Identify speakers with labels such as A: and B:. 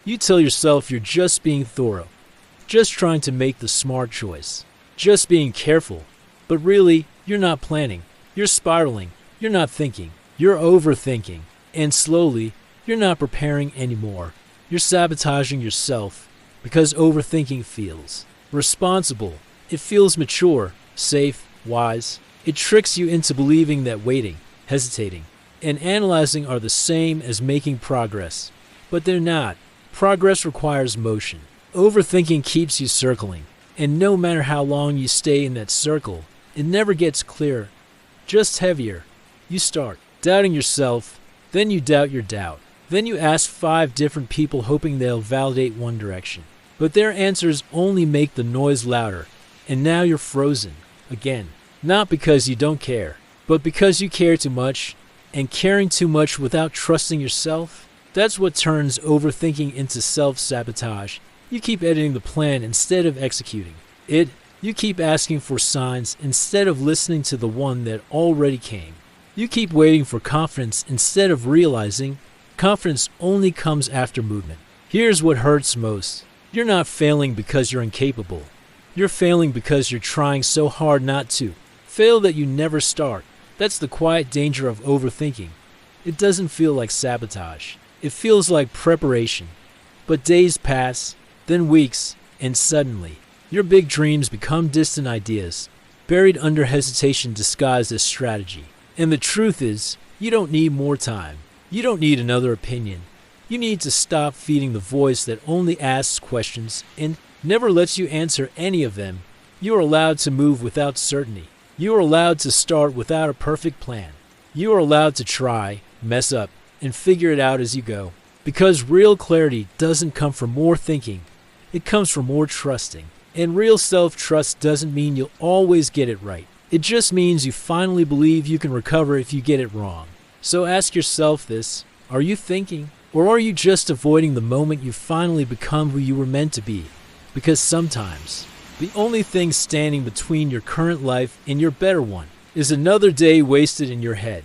A: You tell yourself you're just being thorough, just trying to make the smart choice, just being careful. But really, you're not planning. You're spiraling. You're not thinking. You're overthinking. And slowly, you're not preparing anymore. You're sabotaging yourself because overthinking feels responsible. It feels mature, safe, wise. It tricks you into believing that waiting, hesitating, and analyzing are the same as making progress. But they're not. Progress requires motion. Overthinking keeps you circling. And no matter how long you stay in that circle, it never gets clearer, just heavier. You start doubting yourself, then you doubt your doubt. Then you ask 5 different people hoping they'll validate one direction. But their answers only make the noise louder. And now you're frozen again. Not because you don't care, but because you care too much. And caring too much without trusting yourself, that's what turns overthinking into self-sabotage. You keep editing the plan instead of executing it. You keep asking for signs instead of listening to the one that already came. You keep waiting for confidence instead of realizing confidence only comes after movement. Here's what hurts most. You're not failing because you're incapable. You're failing because you're trying so hard not to. Fail that you never start. That's the quiet danger of overthinking. It doesn't feel like sabotage. It feels like preparation. But days pass, then weeks, and suddenly, your big dreams become distant ideas, buried under hesitation disguised as strategy. And the truth is, you don't need more time. You don't need another opinion. You need to stop feeding the voice that only asks questions and never lets you answer any of them. You are allowed to move without certainty. You are allowed to start without a perfect plan. You are allowed to try, mess up, and figure it out as you go. Because real clarity doesn't come from more thinking. It comes from more trusting. And real self-trust doesn't mean you'll always get it right. It just means you finally believe you can recover if you get it wrong. So ask yourself this: are you thinking? Or are you just avoiding the moment you finally become who you were meant to be? Because sometimes, the only thing standing between your current life and your better one is another day wasted in your head.